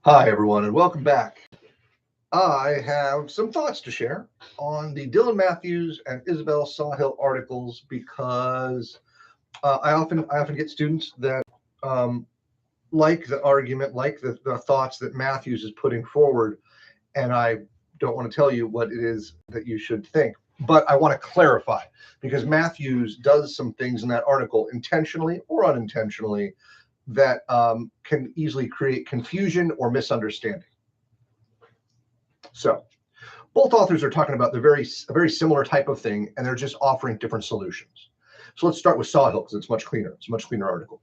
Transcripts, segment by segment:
Hi, everyone, and welcome back. I have some thoughts to share on the Dylan Matthews and Isabel Sawhill articles because I often get students that um, like the argument, like the thoughts that Matthews is putting forward, and I don't want to tell you what it is that you should think, but I want to clarify because Matthews does some things in that article intentionally or unintentionally that can easily create confusion or misunderstanding. So both authors are talking about a very similar type of thing, and they're just offering different solutions. So let's start with Sawhill because it's much cleaner. It's a much cleaner article.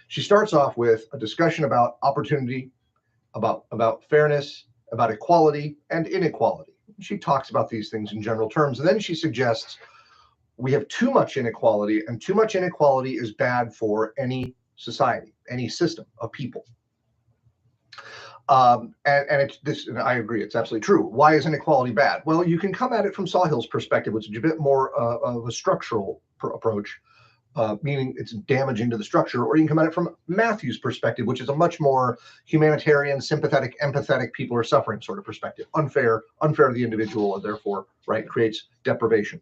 She starts off with a discussion about opportunity, about fairness, about equality and inequality. She talks about these things in general terms, and then she suggests we have too much inequality, and too much inequality is bad for any society, any system of people. And it's this, and I agree, it's absolutely true. Why is inequality bad? Well, you can come at it from Sawhill's perspective, which is a bit more of a structural approach, meaning it's damaging to the structure, or you can come at it from Matthew's perspective, which is a much more humanitarian, sympathetic, empathetic, people are suffering sort of perspective. Unfair to the individual, and therefore, right, creates deprivation.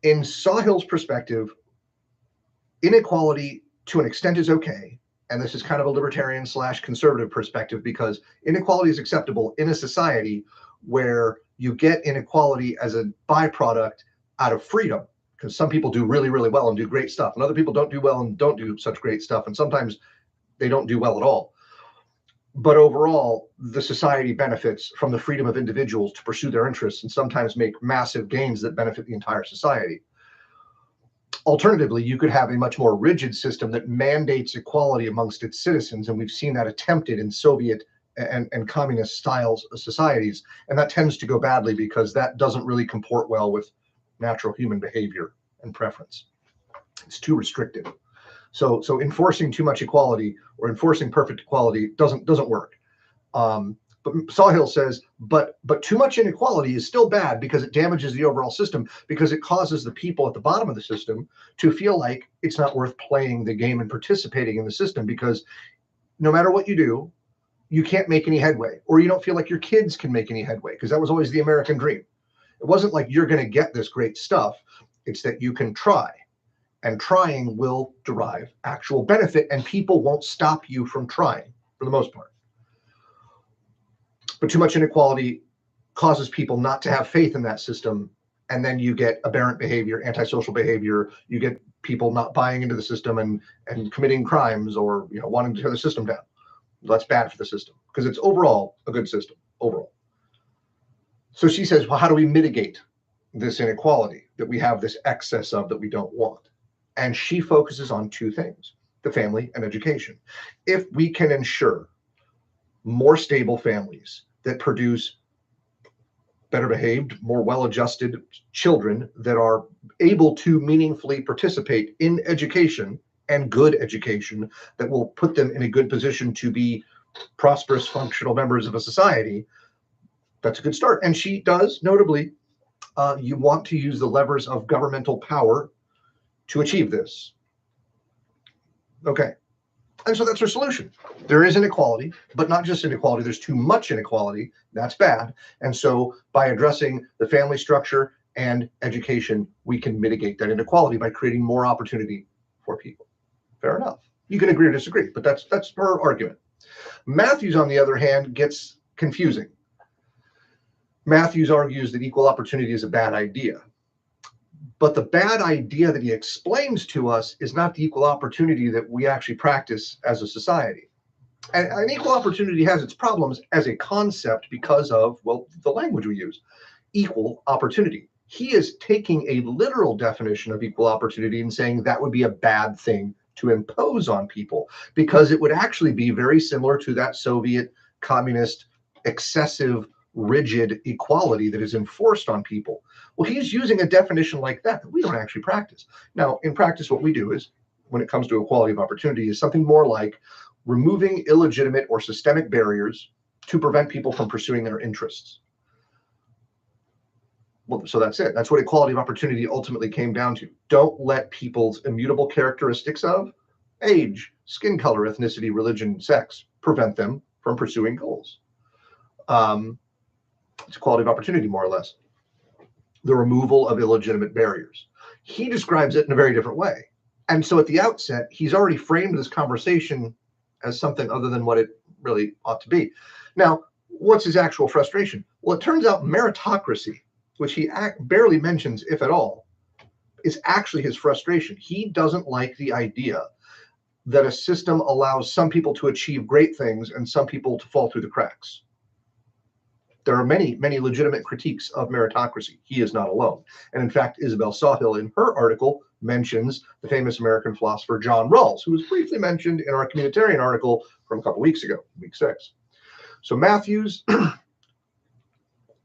In Sawhill's perspective, inequality to an extent is okay. And this is kind of a libertarian / conservative perspective because inequality is acceptable in a society where you get inequality as a byproduct out of freedom, because some people do really, really well and do great stuff, and other people don't do well and don't do such great stuff, and sometimes they don't do well at all. But overall, the society benefits from the freedom of individuals to pursue their interests and sometimes make massive gains that benefit the entire society. Alternatively, you could have a much more rigid system that mandates equality amongst its citizens, and we've seen that attempted in Soviet and communist styles of societies, and that tends to go badly because that doesn't really comport well with natural human behavior and preference. It's too restrictive. So enforcing too much equality or enforcing perfect equality doesn't work. But Sawhill says, but too much inequality is still bad because it damages the overall system, because it causes the people at the bottom of the system to feel like it's not worth playing the game and participating in the system, because no matter what you do, you can't make any headway, or you don't feel like your kids can make any headway, because that was always the American dream. It wasn't like you're going to get this great stuff. It's that you can try, and trying will derive actual benefit, and people won't stop you from trying for the most part. But too much inequality causes people not to have faith in that system, and then you get aberrant behavior, antisocial behavior. You get people not buying into the system and committing crimes, or wanting to tear the system down. That's bad for the system because it's overall a good system overall. So she says, well, how do we mitigate this inequality that we have this excess of that we don't want? And she focuses on two things: the family and education. If we can ensure more stable families that produce better behaved, more well-adjusted children that are able to meaningfully participate in education, and good education that will put them in a good position to be prosperous, functional members of a society, that's a good start. And she does, notably, you want to use the levers of governmental power to achieve this. Okay. And so that's her solution. There is inequality, but not just inequality. There's too much inequality. That's bad. And so by addressing the family structure and education, we can mitigate that inequality by creating more opportunity for people. Fair enough. You can agree or disagree, but that's her argument. Matthews, on the other hand, gets confusing. Matthews argues that equal opportunity is a bad idea. But the bad idea that he explains to us is not the equal opportunity that we actually practice as a society. And equal opportunity has its problems as a concept because of, well, the language we use, equal opportunity. He is taking a literal definition of equal opportunity and saying that would be a bad thing to impose on people, because it would actually be very similar to that Soviet communist excessive rigid equality that is enforced on people. Well, he's using a definition like that we don't actually practice. Now, in practice, what we do is, when it comes to equality of opportunity, is something more like removing illegitimate or systemic barriers to prevent people from pursuing their interests. Well, so that's it. That's what equality of opportunity ultimately came down to. Don't let people's immutable characteristics of age, skin color, ethnicity, religion, sex prevent them from pursuing goals. It's equality of opportunity, more or less. The removal of illegitimate barriers. He describes it in a very different way. And so at the outset, he's already framed this conversation as something other than what it really ought to be. Now, what's his actual frustration? Well, it turns out meritocracy, which he barely mentions, if at all, is actually his frustration. He doesn't like the idea that a system allows some people to achieve great things and some people to fall through the cracks. There are many, many legitimate critiques of meritocracy. He is not alone. And in fact, Isabel Sawhill, in her article, mentions the famous American philosopher John Rawls, who was briefly mentioned in our communitarian article from a couple weeks ago, week 6. So Matthews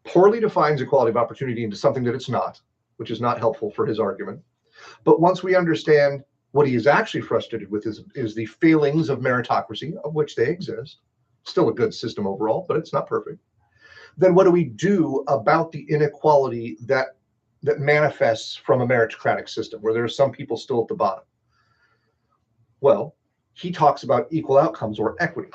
poorly defines equality of opportunity into something that it's not, which is not helpful for his argument. But once we understand what he is actually frustrated with is the failings of meritocracy, of which they exist, still a good system overall, but it's not perfect. Then what do we do about the inequality that manifests from a meritocratic system where there are some people still at the bottom? Well, he talks about equal outcomes or equity.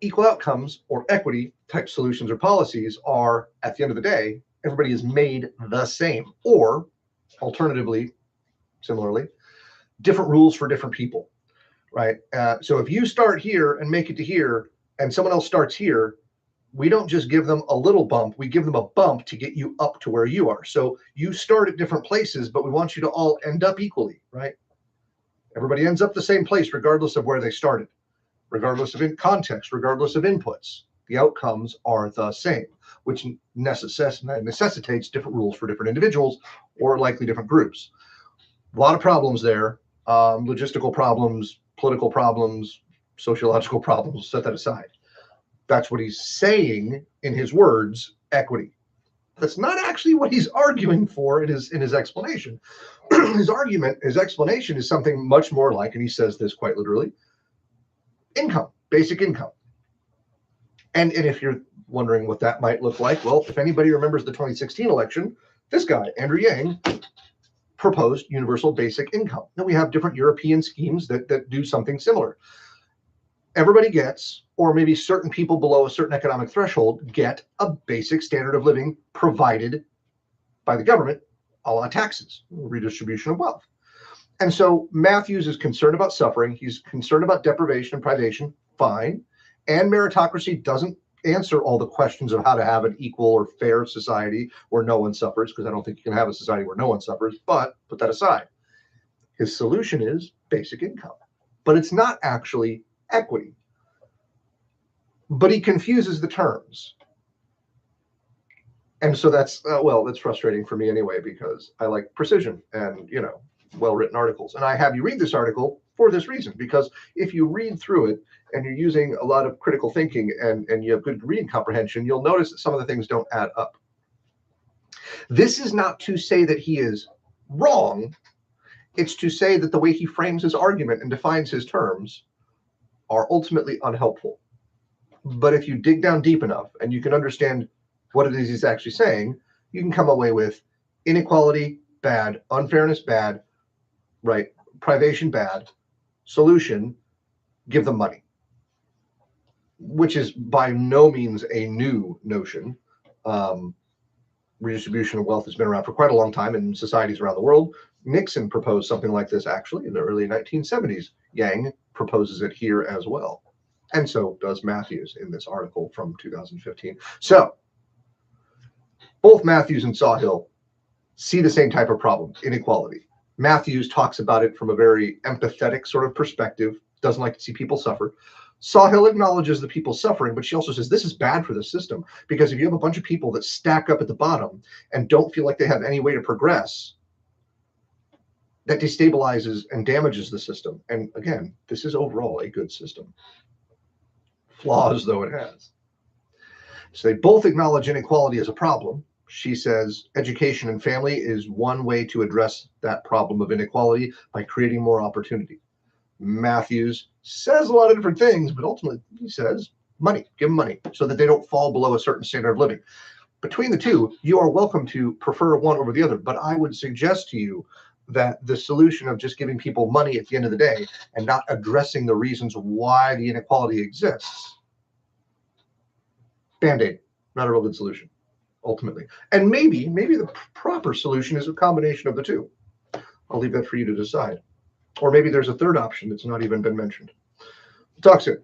Equal outcomes or equity type solutions or policies are, at the end of the day, everybody is made the same, or alternatively, similarly, different rules for different people, right? So if you start here and make it to here and someone else starts here, we don't just give them a little bump, we give them a bump to get you up to where you are. So you start at different places, but we want you to all end up equally, right? Everybody ends up the same place, regardless of where they started, regardless of context, regardless of inputs. The outcomes are the same, which necessitates different rules for different individuals or likely different groups. A lot of problems there, logistical problems, political problems, sociological problems, set that aside. That's what he's saying in his words, equity. That's not actually what he's arguing for in his explanation. His explanation is something much more like, and he says this quite literally, income, basic income. And if you're wondering what that might look like, well, if anybody remembers the 2016 election, this guy, Andrew Yang, proposed universal basic income. Now we have different European schemes that do something similar. Everybody gets, or maybe certain people below a certain economic threshold get a basic standard of living provided by the government, a la taxes, redistribution of wealth. And so Matthews is concerned about suffering. He's concerned about deprivation and privation. Fine. And meritocracy doesn't answer all the questions of how to have an equal or fair society where no one suffers, because I don't think you can have a society where no one suffers, but put that aside. His solution is basic income, but it's not actually equity. But he confuses the terms. And so that's, that's frustrating for me anyway, because I like precision and, well-written articles. And I have you read this article for this reason, because if you read through it and you're using a lot of critical thinking and you have good reading comprehension, you'll notice that some of the things don't add up. This is not to say that he is wrong. It's to say that the way he frames his argument and defines his terms are ultimately unhelpful. But if you dig down deep enough and you can understand what it is he's actually saying, you can come away with inequality, bad, unfairness, bad, right, privation, bad, solution, give them money, which is by no means a new notion. Redistribution of wealth has been around for quite a long time in societies around the world. Nixon proposed something like this actually in the early 1970s. Yang proposes it here as well. And so does Matthews in this article from 2015. So both Matthews and Sawhill see the same type of problem, inequality. Matthews talks about it from a very empathetic sort of perspective, doesn't like to see people suffer. Sawhill acknowledges the people suffering, but she also says this is bad for the system, because if you have a bunch of people that stack up at the bottom and don't feel like they have any way to progress, that destabilizes and damages the system. And again, this is overall a good system, flaws though it has. So they both acknowledge inequality as a problem. She says education and family is one way to address that problem of inequality by creating more opportunity. Matthews says a lot of different things, but ultimately he says money, give them money so that they don't fall below a certain standard of living. Between the two, you are welcome to prefer one over the other, but I would suggest to you that the solution of just giving people money at the end of the day and not addressing the reasons why the inequality exists, Band-Aid, not a real good solution, ultimately. And maybe the proper solution is a combination of the two. I'll leave that for you to decide. Or maybe there's a third option that's not even been mentioned. Talk soon.